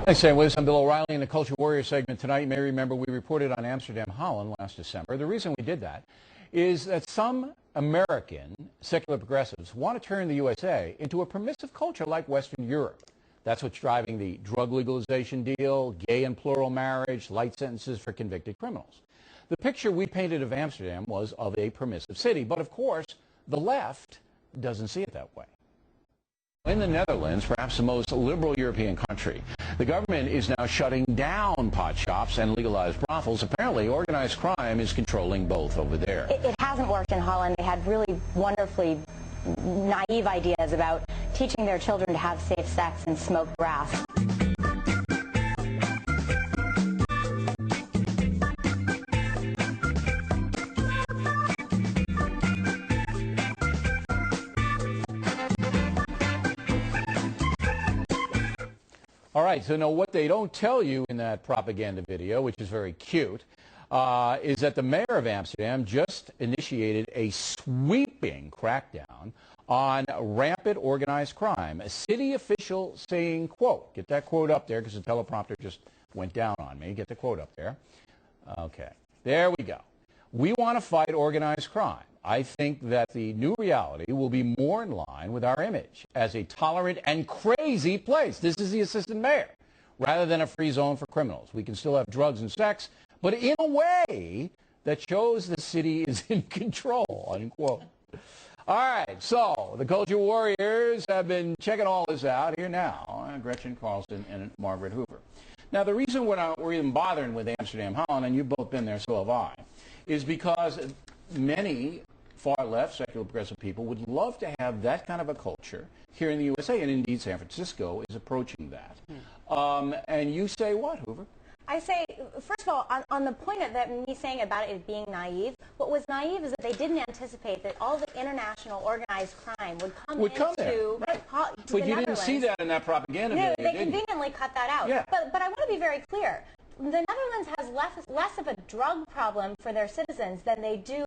Thanks, Sam. With us, I'm Bill O'Reilly in the Culture Warrior segment tonight. You may remember we reported on Amsterdam, Holland last December. The reason we did that is that some American secular progressives want to turn the USA into a permissive culture like Western Europe. That's what's driving the drug legalization deal, gay and plural marriage, light sentences for convicted criminals. The picture we painted of Amsterdam was of a permissive city, but of course, the left doesn't see it that way. In the Netherlands, perhaps the most liberal European country, the government is now shutting down pot shops and legalized brothels. Apparently, organized crime is controlling both over there. It hasn't worked in Holland. They had really wonderfully naive ideas about teaching their children to have safe sex and smoke grass. All right, so now what they don't tell you in that propaganda video, which is very cute, is that the mayor of Amsterdam just initiated a sweeping crackdown on rampant organized crime. A city official saying, quote, get that quote up there because the teleprompter just went down on me. Get the quote up there. Okay, there we go. We want to fight organized crime. I think that the new reality will be more in line with our image as a tolerant and crazy place. This is the assistant mayor, rather than a free zone for criminals. We can still have drugs and sex, but in a way that shows the city is in control, unquote. All right, so the Culture Warriors have been checking all this out here now. Gretchen Carlson and Margaret Hoover. Now, the reason we're even bothering with Amsterdam, Holland, and you've both been there, so have I, is because many far-left, secular progressive people would love to have that kind of a culture here in the USA, and indeed San Francisco is approaching that. And you say what, Hoover? I say, first of all, on the point of that, me saying about it being naive, what was naive is that they didn't anticipate that all the international organized crime would come into right. to But you didn't see that in that propaganda video, they conveniently cut that out. Yeah. But I want to be very clear. The Netherlands has less of a drug problem for their citizens than they do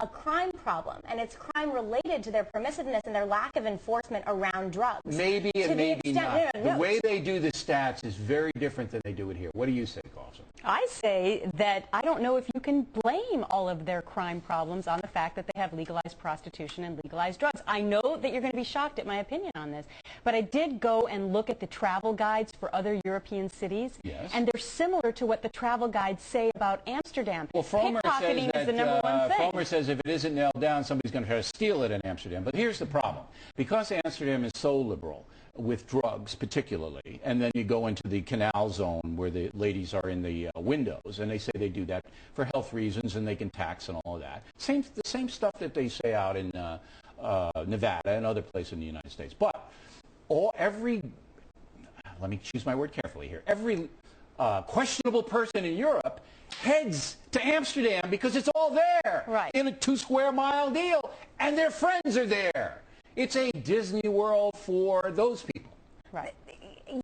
a crime problem. And it's crime related to their permissiveness and their lack of enforcement around drugs. Maybe and maybe not. No. The way they do the stats is very different than they do it here. What do you say, Carlson? I say that I don't know if you can blame all of their crime problems on the fact that they have legalized prostitution and legalized drugs. I know that you're going to be shocked at my opinion on this, but I did go and look at the travel guides for other European cities, yes, and they're similar to what the travel guides say about Amsterdam. Well, Frommer Pickpocketing says is the number one thing. Frommer says if it isn't nailed down, somebody's going to try to steal it in Amsterdam. But here's the problem. Because Amsterdam is so liberal, with drugs particularly, and then you go into the canal zone where the ladies are in the windows, and they say they do that for health reasons, and they can tax and all of that. The same stuff that they say out in Nevada and other places in the United States. But let me choose my word carefully here, every questionable person in Europe heads to Amsterdam because it's all there, right, in a 2-square-mile deal, and their friends are there. It's a Disney World for those people. Right.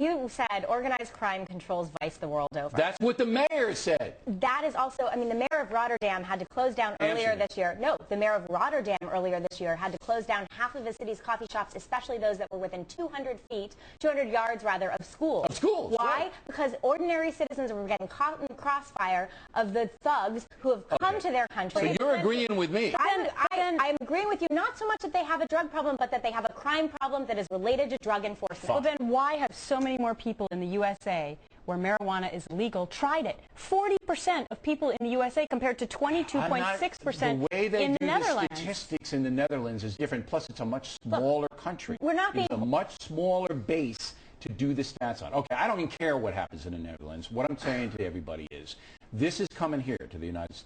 You said organized crime controls vice the world over. That's what the mayor said. That is also, I mean, the mayor of Rotterdam had to close down earlier this year. No, the mayor of Rotterdam earlier this year had to close down half of the city's coffee shops, especially those that were within 200 yards rather, of schools. Of schools. Why? Right. Because ordinary citizens were getting caught in the crossfire of the thugs who have come to their country. So you're agreeing with me. I'm agreeing with you, not so much that they have a drug problem, but that they have a crime problem that is related to drug enforcement. Well, then why have so many more people in the USA where marijuana is legal tried it? 40% of people in the USA compared to 22.6% in the Netherlands. The statistics in the Netherlands is different. Plus, it's a much smaller country. It's a much smaller base to do the stats on. Okay, I don't even care what happens in the Netherlands. What I'm saying to everybody is, this is coming here to the United States.